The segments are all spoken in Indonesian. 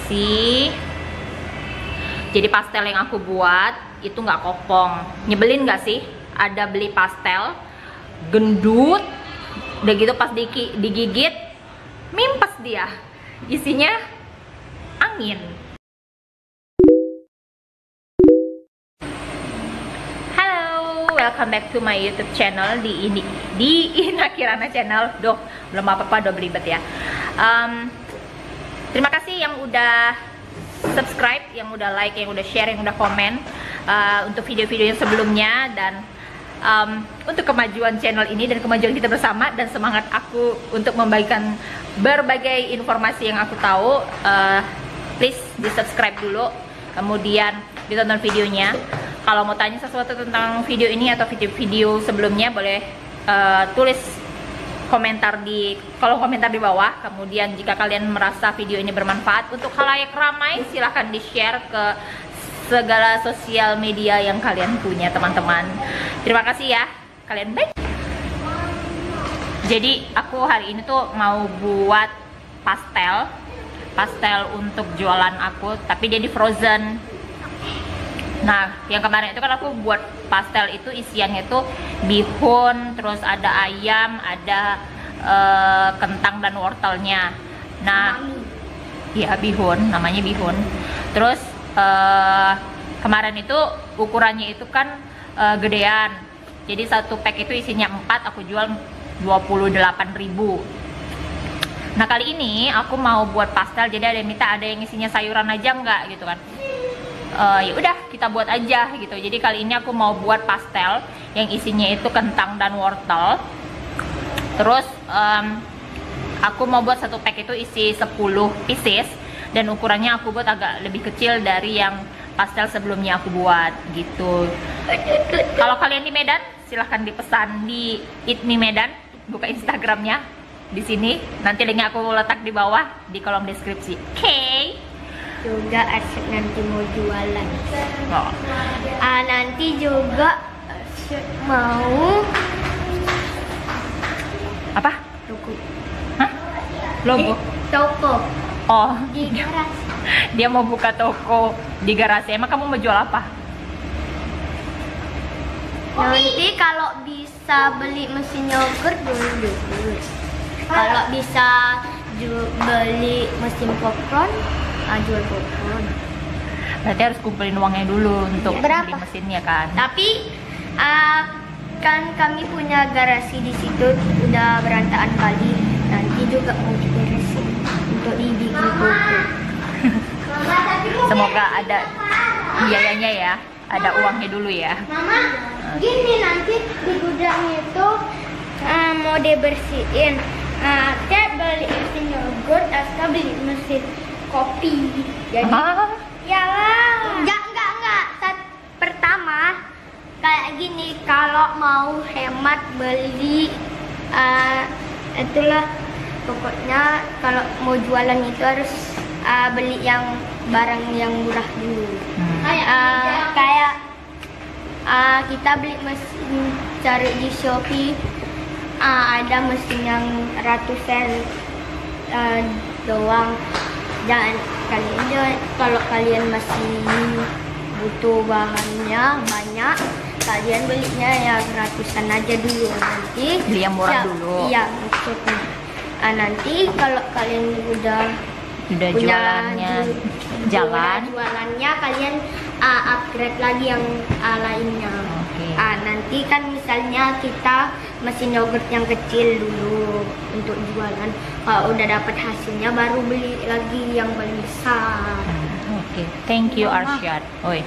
bersih. Jadi pastel yang aku buat itu nggak kopong. Nyebelin nggak sih? Ada beli pastel gendut, udah gitu pas digigit mimpes dia, isinya angin. Halo, welcome back to my YouTube channel di Ina Kirana channel. Duh, belum apa-apa, udah belibet ya. Terima kasih yang udah subscribe, yang udah like, yang udah share, yang udah komen untuk video-video yang sebelumnya, dan untuk kemajuan channel ini dan kemajuan kita bersama, dan semangat aku untuk membagikan berbagai informasi yang aku tahu. Please di subscribe dulu, kemudian ditonton videonya. Kalau mau tanya sesuatu tentang video ini atau video-video sebelumnya, boleh tulis komentar di kolom komentar di bawah. Kemudian jika kalian merasa video ini bermanfaat untuk khalayak ramai, silahkan di share ke segala sosial media yang kalian punya, teman-teman. Terima kasih ya, kalian baik. Jadi aku hari ini tuh mau buat pastel untuk jualan aku, tapi dia di frozen. Nah, yang kemarin itu kan aku buat pastel itu isiannya itu bihun, terus ada ayam, ada kentang dan wortelnya. Nah, iya bihun, namanya bihun. Terus kemarin itu ukurannya itu kan gedean. Jadi satu pack itu isinya 4, aku jual 28.000. Nah, kali ini aku mau buat pastel, jadi ada yang minta ada yang isinya sayuran aja nggak gitu kan. Ya udah kita buat aja gitu. Jadi kali ini aku mau buat pastel yang isinya itu kentang dan wortel. Terus aku mau buat satu pack itu isi 10 pieces, dan ukurannya aku buat agak lebih kecil dari yang pastel sebelumnya aku buat gitu. Kalau kalian di Medan, silahkan dipesan di Eat Me Medan, buka Instagramnya di sini. Nanti linknya aku letak di bawah di kolom deskripsi. Oke. Juga Arsyad nanti mau jualan. Oh. Nanti juga Arsyad mau Apa? toko. Hah? Logo? Toko Oh, di garasi. dia mau buka toko di garasi. Emang kamu mau jual apa? Nanti kalau bisa beli mesin yogurt dulu. Kalau bisa beli mesin popcorn, jual popcorn. Berarti harus kumpulin uangnya dulu untuk Berapa? beli mesinnya kan. Tapi kan kami punya garasi di situ udah berantakan kali. Nanti juga mau diberesin untuk dibikin toko. Semoga ada biayanya ya, ada uangnya dulu ya. Mama, gini nanti di gudang itu mau dibersihin. Kayak beli mesin yogurt atau beli mesin kopi. Jadi yalah. Enggak. Pertama kayak gini, kalau mau hemat beli itulah pokoknya kalau mau jualan itu harus beli yang barang yang murah dulu. Kayak kita beli mesin, cari di Shopee, ada mesin yang ratusan doang. Dan kalau kalian masih butuh bahannya banyak, kalian belinya ya ratusan aja dulu. Nanti Beli yang murah dulu. Iya, maksudnya nanti kalau kalian udah punya jualannya jalan, jualannya kalian upgrade lagi yang lainnya. Oke. Nanti kan misalnya kita mesin yogurt yang kecil dulu untuk jualan, kalau udah dapat hasilnya baru beli lagi yang paling besar. Oke. Thank you Arsyad. Oi.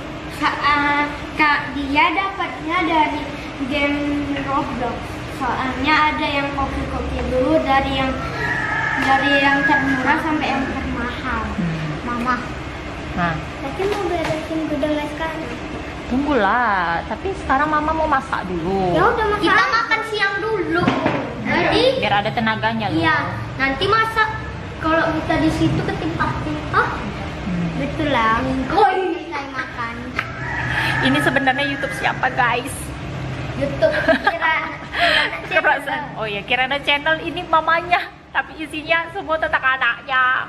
Kak, dia dapatnya dari game Roblox. Soalnya ada yang kopi-kopi dulu, dari yang termurah sampai yang termahal. Mama. Nah, Tapi mau beresin gudangnya sekarang. tunggulah. Tapi sekarang mama mau masak dulu. Ya udah masak. Kita makan siang dulu. Nanti Biar ada tenaganya loh. iya, nanti masak. Kalau kita di situ ketimpa-timpa. Betul lah. Selesai makan. Ini sebenarnya YouTube siapa guys? YouTube Keperasaan. Oh ya, Kirana channel ini mamanya, tapi isinya semua tentang anaknya.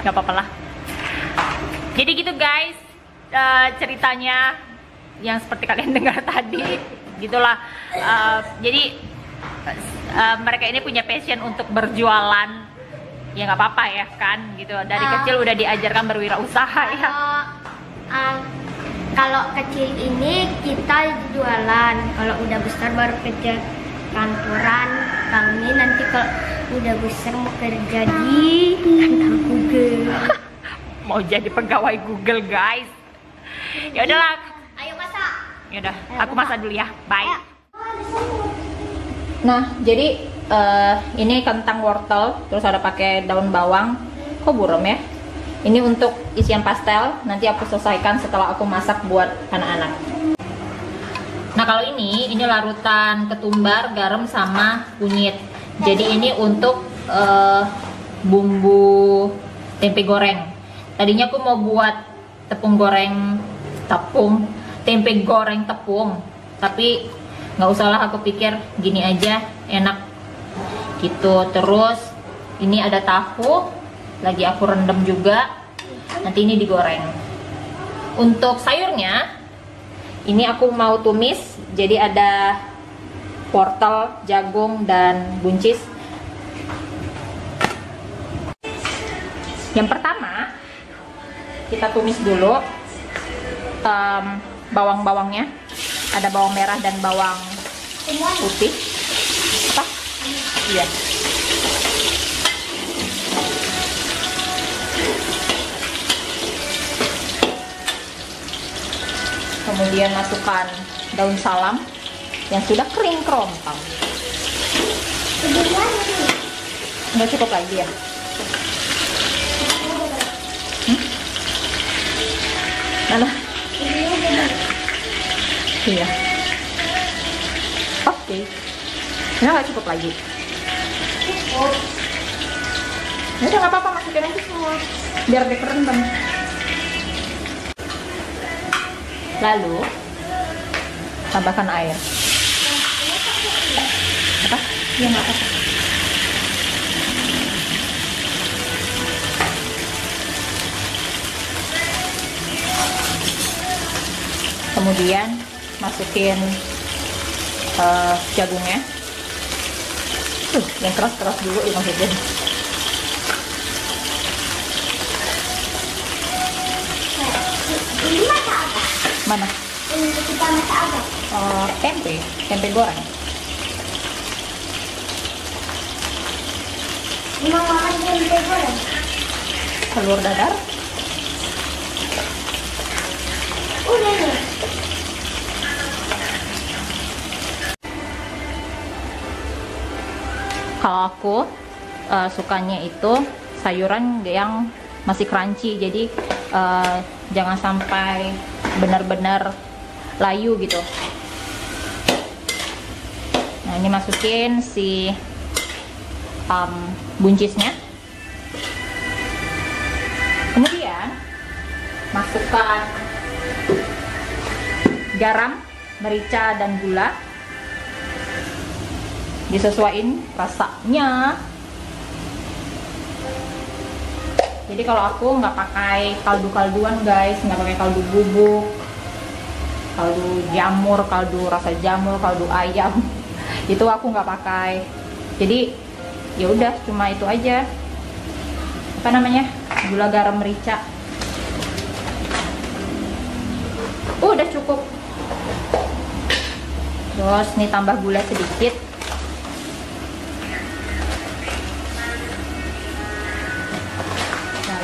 Gak apa-apa lah. Jadi gitu guys, ceritanya yang seperti kalian dengar tadi, gitulah. Jadi mereka ini punya passion untuk berjualan, ya nggak apa-apa ya kan, gitu. Dari kecil udah diajarkan berwirausaha ya. Kalau kecil ini kita jualan, kalau udah besar baru kerja kantoran. Kami nanti kalau udah besar mau kerja di kantor Google. Mau jadi pegawai Google guys. Ya udahlah. Ayo masak. Ya udah, aku masak dulu ya. Bye. Nah, jadi ini kentang wortel, terus ada pakai daun bawang. Kok buram ya? Ini untuk isian pastel, nanti aku selesaikan setelah aku masak buat anak-anak. Nah, kalau ini larutan ketumbar, garam sama kunyit. Jadi ini untuk bumbu tempe goreng. Tadinya aku mau buat tempe goreng tepung, tapi nggak usah lah, aku pikir gini aja enak gitu. Terus ini ada tahu, lagi aku rendam juga, nanti ini digoreng. Untuk sayurnya ini aku mau tumis, jadi ada wortel, jagung, dan buncis. Yang pertama kita tumis dulu bawang-bawangnya. Ada bawang merah dan bawang putih. Apa? Iya. Kemudian masukkan daun salam yang sudah kering kerontang. Nggak cukup lagi ya? Mana? Iya. Oke. Ini nggak cukup lagi. Ya udah nggak apa-apa, masukin aja semua biar dia kerendam. Lalu tambahkan air. Apa? Iya, nggak apa-apa. Kemudian masukin jagungnya. Yang keras-keras dulu ya maksudnya. Ini masak apa? Mana? Ini kita masak apa? Tempe goreng. Mau makan tempe goreng? Telur dadar. Udah nih. Kalau aku sukanya itu sayuran yang masih crunchy, jadi jangan sampai benar-benar layu gitu. Nah, ini masukin si buncisnya. Kemudian masukkan garam, merica, dan gula. Disesuaiin rasanya. Jadi kalau aku nggak pakai kaldu-kalduan guys, nggak pakai kaldu bubuk, kaldu jamur, kaldu rasa jamur, kaldu ayam. Itu aku nggak pakai. Jadi ya udah cuma itu aja. Apa namanya? Gula, garam, merica. Udah cukup. Terus nih tambah gula sedikit.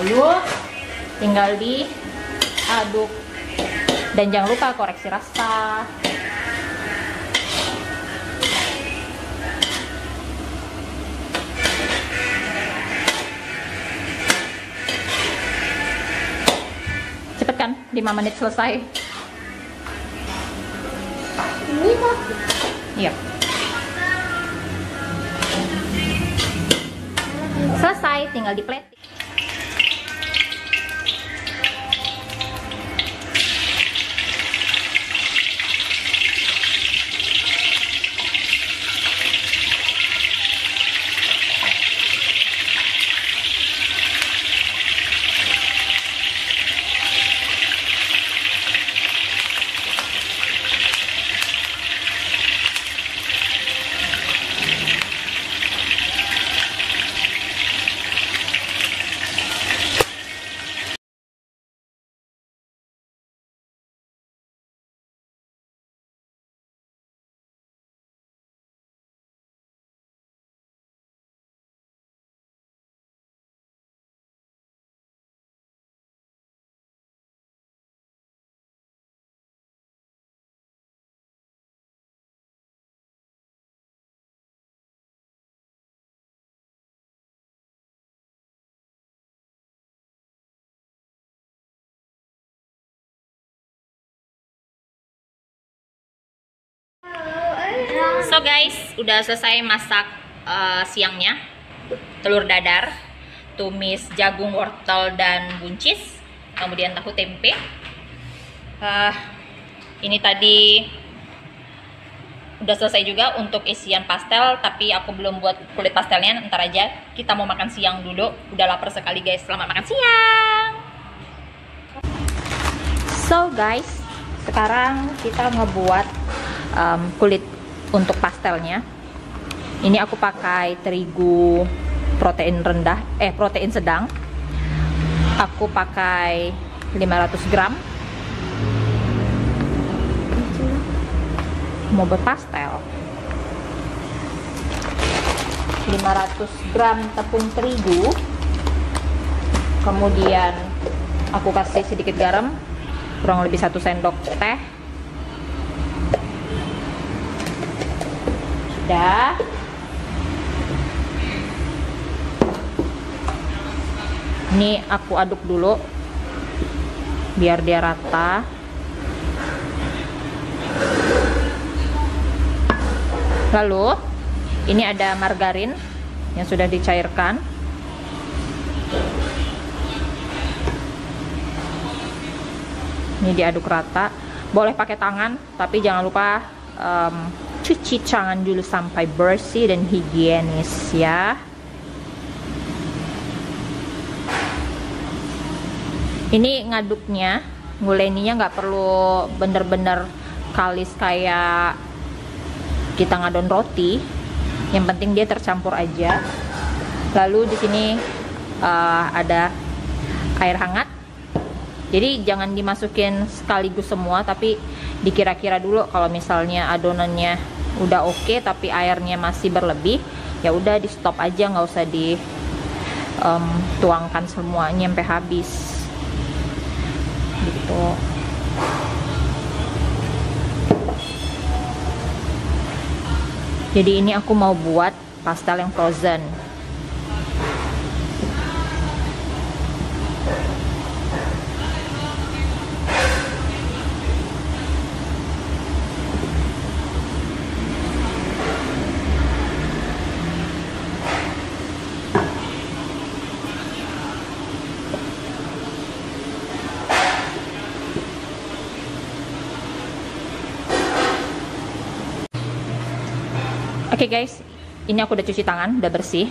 Lalu tinggal diaduk. Dan jangan lupa koreksi rasa. Cepet kan? 5 menit selesai. Ini kok. Iya. Selesai, tinggal di-plate. So guys, udah selesai masak siangnya. Telur dadar, tumis jagung, wortel, dan buncis. Kemudian tahu tempe. Ini tadi udah selesai juga untuk isian pastel, tapi aku belum buat kulit pastelnya. Ntar aja, kita mau makan siang dulu. Udah lapar sekali guys, selamat makan siang. So guys, sekarang kita ngebuat kulit untuk pastelnya. Ini aku pakai terigu protein rendah, protein sedang. Aku pakai 500 gram. Mau buat pastel. 500 gram tepung terigu. Kemudian aku kasih sedikit garam, kurang lebih 1 sendok teh. Sudah. Ini aku aduk dulu biar dia rata. Lalu ini ada margarin yang sudah dicairkan. Ini diaduk rata. Boleh pakai tangan, tapi jangan lupa cuci tangan dulu sampai bersih dan higienis ya. Ini ngaduknya, nguleninya nggak perlu bener-bener kalis kayak kita ngadon roti. Yang penting dia tercampur aja. Lalu di sini ada air hangat. Jadi jangan dimasukin sekaligus semua, tapi dikira-kira dulu. Kalau misalnya adonannya udah oke, tapi airnya masih berlebih, ya udah di stop aja, nggak usah dituangkan semuanya sampai habis. Gitu. Jadi ini aku mau buat pastel yang frozen. Oke guys, ini aku udah cuci tangan, udah bersih.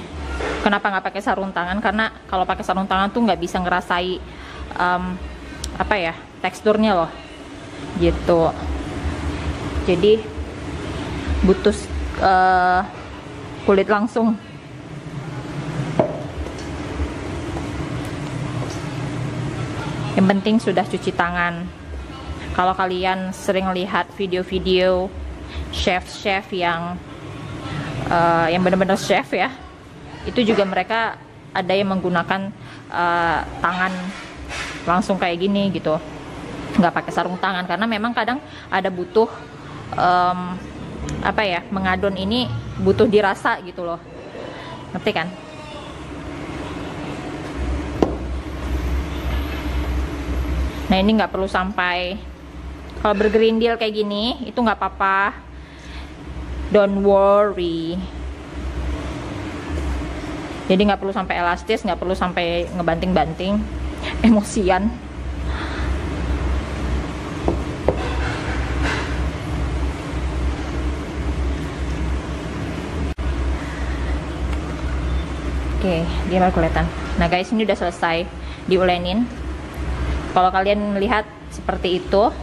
Kenapa nggak pakai sarung tangan? Karena kalau pakai sarung tangan tuh nggak bisa ngerasai apa ya, teksturnya loh, gitu. Jadi butuh kulit langsung. Yang penting sudah cuci tangan. Kalau kalian sering lihat video-video chef-chef yang benar-benar chef ya, itu juga mereka ada yang menggunakan tangan langsung kayak gini gitu, nggak pakai sarung tangan, karena memang kadang ada butuh apa ya, mengadon ini butuh dirasa gitu loh, ngerti kan? Nah ini nggak perlu sampai, kalau bergerindil kayak gini itu nggak apa-apa. Don't worry. Jadi nggak perlu sampai elastis, nggak perlu sampai ngebanting-banting, emosian. Oke, gimana kelihatan? Nah guys, ini udah selesai diulenin. Kalau kalian lihat seperti itu,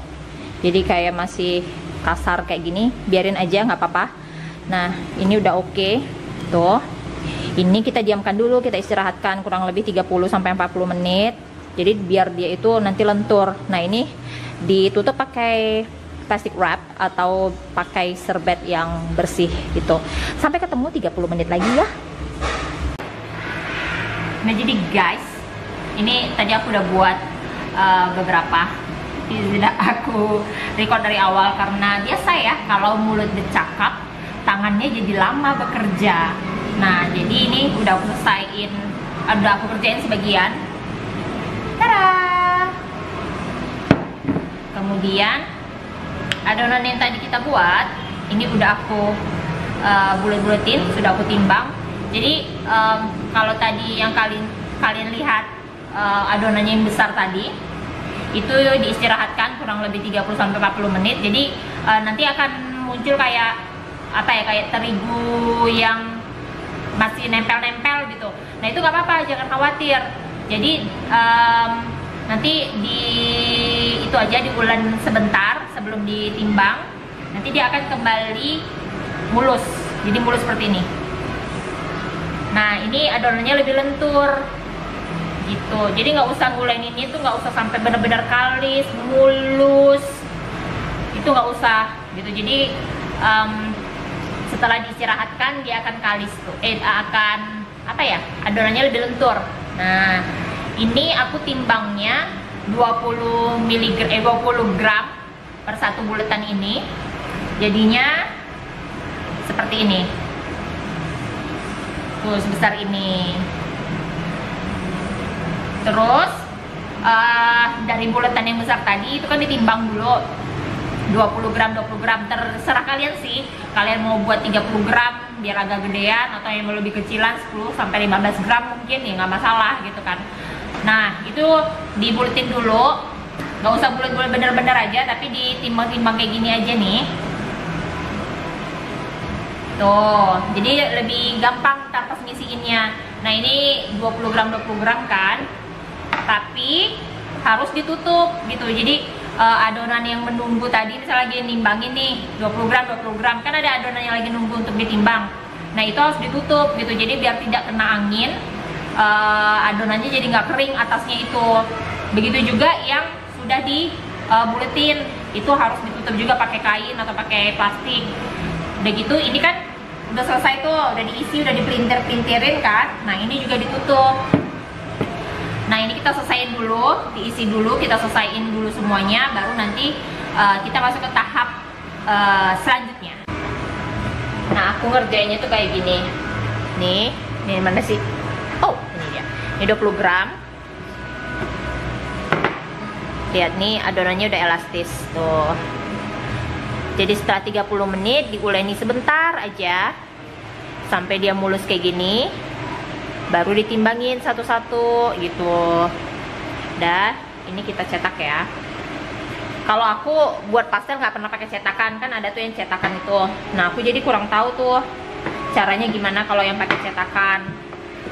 jadi kayak masih kasar kayak gini, biarin aja, nggak apa-apa. Nah ini udah oke. Tuh, ini kita diamkan dulu, kita istirahatkan kurang lebih 30-40 menit. Jadi biar dia itu nanti lentur. Nah ini ditutup pakai plastic wrap atau pakai serbet yang bersih gitu. Sampai ketemu 30 menit lagi ya. Nah jadi guys, ini tadi aku udah buat beberapa. Tidak aku record dari awal karena biasa ya, kalau mulut bercakap tangannya jadi lama bekerja. Nah jadi ini udah aku selesaiin, udah aku kerjain sebagian. Tada! Kemudian adonan yang tadi kita buat ini udah aku bulet-buletin, sudah aku timbang. Jadi kalau tadi yang kalian lihat adonannya yang besar tadi, itu diistirahatkan kurang lebih 30-40 menit. Jadi nanti akan muncul kayak apa ya, kayak terigu yang masih nempel-nempel gitu. Nah itu nggak apa-apa, jangan khawatir. Jadi nanti itu aja diulen sebentar sebelum ditimbang. Nanti dia akan kembali mulus. Jadi mulus seperti ini. Nah ini adonannya lebih lentur gitu. Jadi nggak usah ngulen ini tuh, nggak usah sampai benar-benar kalis, mulus. Itu nggak usah gitu. Jadi setelah diistirahatkan dia akan kalis tuh, akan apa ya, adonannya lebih lentur. Nah ini aku timbangnya 20 gram per satu buletan ini, jadinya seperti ini tuh, sebesar ini. Terus dari buletan yang besar tadi itu kan ditimbang dulu 20 gram, terserah kalian sih. Kalian mau buat 30 gram biar agak gedean, atau yang mau lebih kecilan 10-15 gram mungkin, ya nggak masalah gitu kan. Nah itu dibuletin dulu, nggak usah bulet-bulet bener-bener aja, tapi ditimbang-timbang kayak gini aja nih. Tuh, jadi lebih gampang ntar pas ngisiinnya. Nah ini 20 gram kan, tapi harus ditutup gitu. Jadi adonan yang menunggu tadi, misalnya lagi nimbangin nih 20 gram, kan ada adonan yang lagi nunggu untuk ditimbang. Nah itu harus ditutup gitu, jadi biar tidak kena angin, adonannya jadi nggak kering atasnya itu. Begitu juga yang sudah dibuletin, itu harus ditutup juga pakai kain atau pakai plastik. Udah gitu, ini kan udah selesai tuh, udah diisi, udah dipelintir-pelintirin kan. Nah ini juga ditutup. Nah ini kita selesaiin dulu, diisi dulu, kita selesaiin dulu semuanya, baru nanti kita masuk ke tahap selanjutnya. Nah aku ngerjainnya tuh kayak gini. Nih, ini mana sih? Oh ini dia, ini 20 gram. Lihat nih adonannya udah elastis tuh. Jadi setelah 30 menit diuleni sebentar aja sampai dia mulus kayak gini, baru ditimbangin satu-satu gitu. Dah, ini kita cetak ya. Kalau aku buat pastel nggak pernah pakai cetakan, kan ada tuh yang cetakan itu. Nah aku jadi kurang tahu tuh caranya gimana kalau yang pakai cetakan.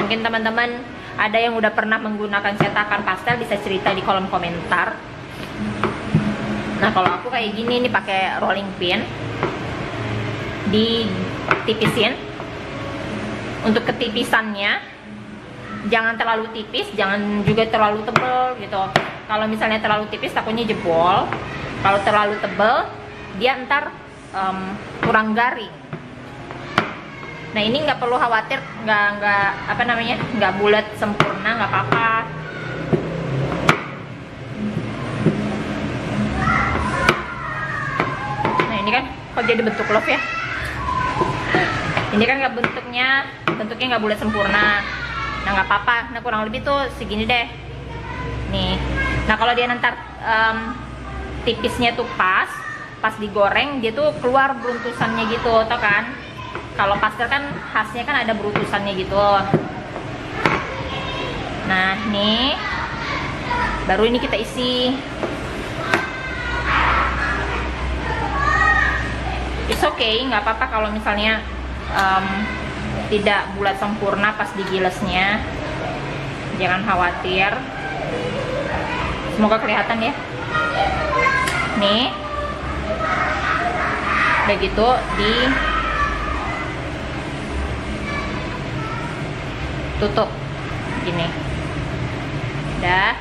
Mungkin teman-teman ada yang udah pernah menggunakan cetakan pastel, bisa cerita di kolom komentar. Nah kalau aku kayak gini nih, pakai rolling pin, ditipisin. Untuk ketipisannya jangan terlalu tipis, jangan juga terlalu tebal gitu. Kalau misalnya terlalu tipis takutnya jebol. Kalau terlalu tebal dia ntar kurang garing. Nah ini nggak perlu khawatir, nggak apa namanya, nggak bulat sempurna, nggak apa-apa. Nah ini kan kok jadi bentuk love ya. Ini kan nggak bentuknya nggak bulat sempurna. Nah nggak apa-apa. Nah kurang lebih tuh segini deh. Nih. Nah kalau dia nanti tipisnya tuh pas digoreng dia tuh keluar beruntusannya gitu, tau kan? Kalau pastel kan khasnya kan ada beruntusannya gitu. Nah nih, baru ini kita isi. It's okay, nggak apa-apa kalau misalnya tidak bulat sempurna pas digilesnya, jangan khawatir. Semoga kelihatan ya. Nih, udah gitu ditutup gini. Udah,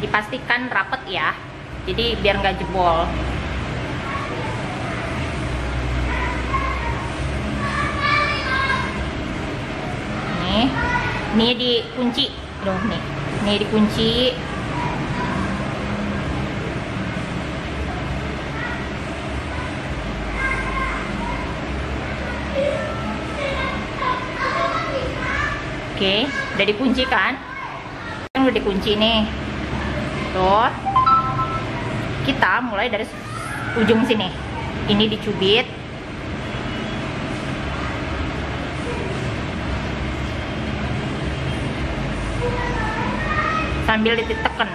dipastikan rapet ya. Jadi biar nggak jebol. Ini dikunci dong nih. Ini dikunci. Oke, udah dikunci kan? Kan udah dikunci nih. Tuh. Kita mulai dari ujung sini. Ini dicubit. sambil ditekan.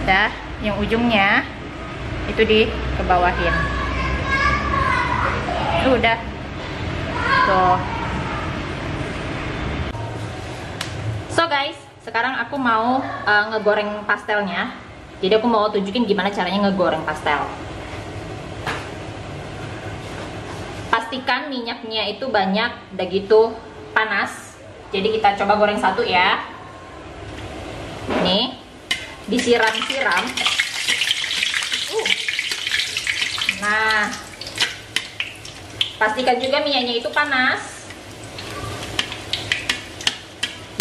Dah, yang ujungnya itu dikebawahin. Udah tuh. So guys, sekarang aku mau ngegoreng pastelnya. Jadi aku mau tunjukin gimana caranya ngegoreng pastel. Pastikan minyaknya itu banyak, udah gitu panas. Jadi kita coba goreng satu ya. Nih, disiram-siram. Nah, pastikan juga minyaknya itu panas.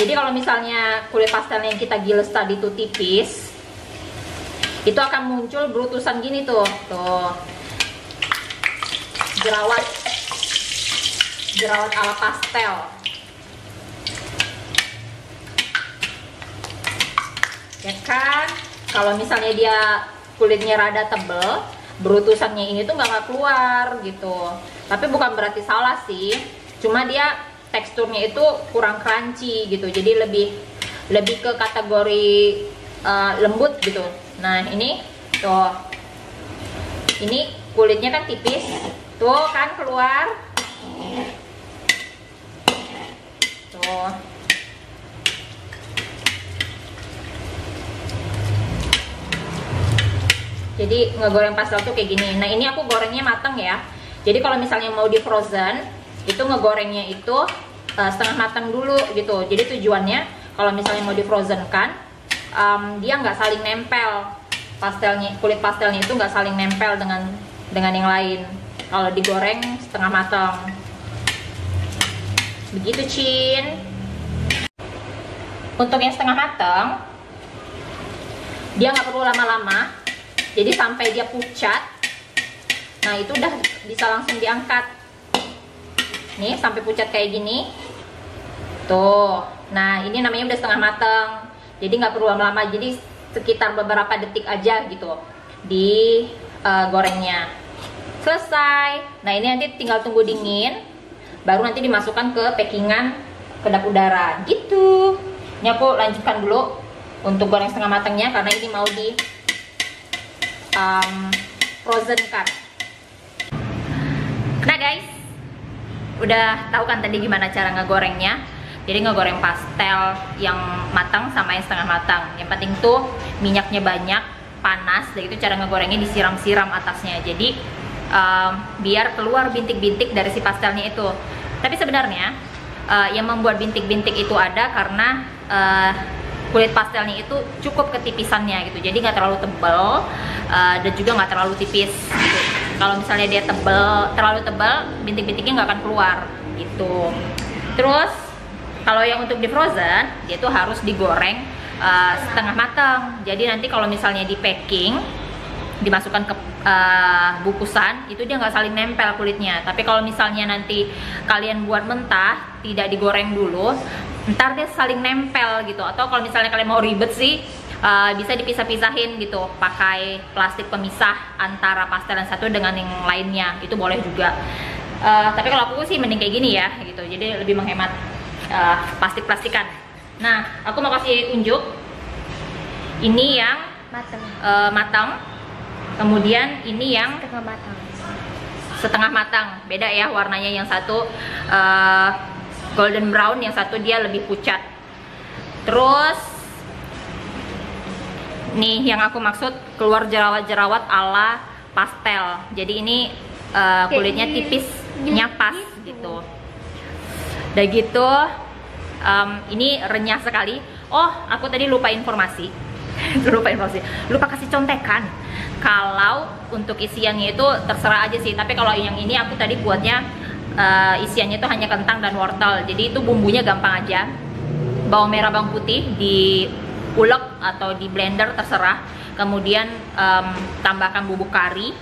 Jadi kalau misalnya kulit pastelnya yang kita giles tadi itu tipis, itu akan muncul berutusan gini tuh, jerawat ala pastel. Ya kan, kalau misalnya dia kulitnya rada tebel, berutusannya ini tuh nggak keluar gitu. Tapi bukan berarti salah sih, cuma dia teksturnya itu kurang crunchy gitu. Jadi lebih ke kategori lembut gitu. Nah ini tuh, ini kulitnya kan tipis, tuh kan keluar. Tuh. Jadi ngegoreng pastel tuh kayak gini. Nah ini aku gorengnya matang ya. Jadi kalau misalnya mau di frozen, itu ngegorengnya itu setengah matang dulu gitu. Jadi tujuannya kalau misalnya mau di frozen kan, dia nggak saling nempel pastelnya, kulit pastelnya itu nggak saling nempel dengan yang lain. Kalau digoreng setengah matang. Begitu Cin. Untuk yang setengah matang, dia nggak perlu lama-lama. Jadi sampai dia pucat. Nah itu udah bisa langsung diangkat. Nih sampai pucat kayak gini. Tuh. Nah ini namanya udah setengah matang. Jadi nggak perlu lama-lama. Jadi sekitar beberapa detik aja gitu di gorengnya. Selesai. Nah ini nanti tinggal tunggu dingin. Baru nanti dimasukkan ke packingan kedap udara. Gitu. Ini aku lanjutkan dulu untuk goreng setengah matangnya karena ini mau di frozen kan. Nah guys, udah tahu kan tadi gimana cara ngegorengnya. Jadi ngegoreng pastel yang matang sama yang setengah matang. Yang penting tuh minyaknya banyak, panas. Dan itu cara ngegorengnya disiram-siram atasnya. Jadi biar keluar bintik-bintik dari si pastelnya itu. Tapi sebenarnya yang membuat bintik-bintik itu ada karena kulit pastelnya itu cukup ketipisannya gitu. Jadi nggak terlalu tebal dan juga nggak terlalu tipis gitu. Kalau misalnya dia terlalu tebal, bintik-bintiknya nggak akan keluar gitu. Terus kalau yang untuk di frozen, dia tuh harus digoreng setengah matang. Jadi nanti kalau misalnya di packing, dimasukkan ke bukusan, itu dia nggak saling nempel kulitnya. Tapi kalau misalnya nanti kalian buat mentah, tidak digoreng dulu, ntar dia saling nempel gitu. Atau kalau misalnya kalian mau ribet sih, bisa dipisah-pisahin gitu, pakai plastik pemisah antara pastel yang satu dengan yang lainnya, itu boleh juga. Tapi kalau aku sih mending kayak gini ya gitu, jadi lebih menghemat plastik-plastikan. Nah aku mau kasih tunjuk, ini yang matang, kemudian ini yang setengah matang. Beda ya warnanya, yang satu golden brown, yang satu dia lebih pucat. Terus nih yang aku maksud keluar jerawat-jerawat ala pastel. Jadi ini kulitnya tipisnya pas gitu. Udah gitu ini renyah sekali. Oh aku tadi lupa informasi. lupa kasih contekan. Kalau untuk isiannya itu terserah aja sih. Tapi kalau yang ini aku tadi buatnya isiannya itu hanya kentang dan wortel. Jadi itu bumbunya gampang aja. Bawang merah, bawang putih diulek atau di blender terserah. Kemudian tambahkan bubuk kari,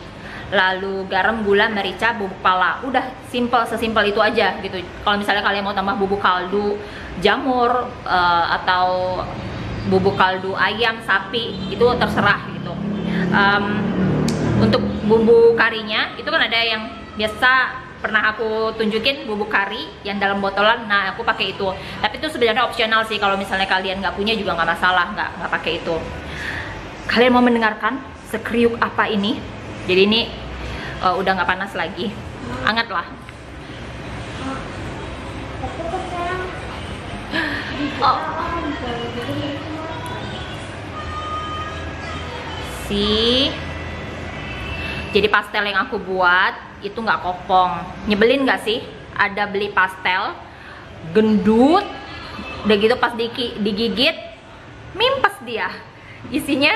lalu garam, gula, merica, bubuk pala. Udah simple, sesimpel itu aja gitu. Kalau misalnya kalian mau tambah bubuk kaldu jamur atau bubuk kaldu ayam, sapi, itu terserah gitu. Untuk bumbu karinya itu kan ada yang biasa pernah aku tunjukin, bubuk kari yang dalam botolan. Nah, aku pakai itu. Tapi itu sebenarnya opsional sih, kalau misalnya kalian nggak punya juga nggak masalah, nggak pakai itu. Kalian mau mendengarkan sekriuk apa ini? Jadi ini udah nggak panas lagi, hangat lah. Oh. Jadi pastel yang aku buat itu nggak kopong. Nyebelin nggak sih? Ada beli pastel gendut, udah gitu pas digigit mimpes dia, isinya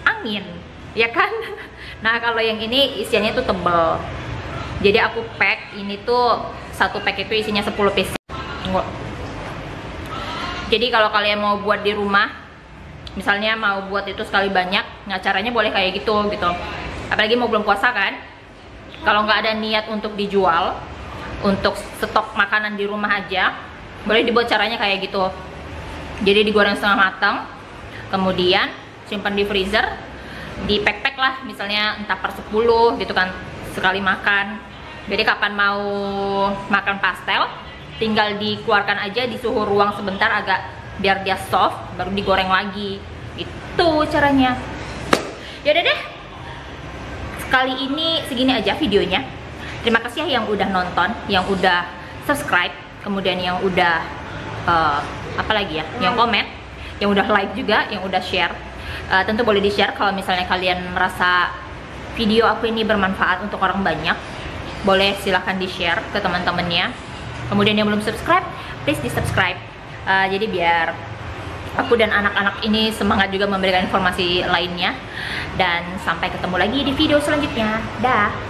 angin, ya kan? Nah, kalau yang ini isiannya tuh tebel. Jadi aku pack ini tuh, satu pack itu isinya 10 piece. Jadi kalau kalian mau buat di rumah, misalnya mau buat itu sekali banyak, nah caranya boleh kayak gitu. Apalagi mau belum puasa kan, kalau nggak ada niat untuk dijual, untuk stok makanan di rumah aja, boleh dibuat caranya kayak gitu. Jadi digoreng setengah matang, kemudian simpan di freezer, di pack lah, misalnya entah per 10 gitu kan, sekali makan. Jadi kapan mau makan pastel, tinggal dikeluarkan aja di suhu ruang sebentar agak biar dia soft, baru digoreng lagi. Itu caranya. Yaudah deh, kali ini segini aja videonya. Terima kasih ya yang udah nonton, yang udah subscribe, kemudian yang udah apa lagi ya, yang komen, yang udah like juga, yang udah share. Tentu boleh di share kalau misalnya kalian merasa video aku ini bermanfaat untuk orang banyak. Boleh silahkan di share ke teman-temannya. Kemudian yang belum subscribe, please di subscribe. Jadi biar aku dan anak-anak ini semangat juga memberikan informasi lainnya. Dan sampai ketemu lagi di video selanjutnya. Dah.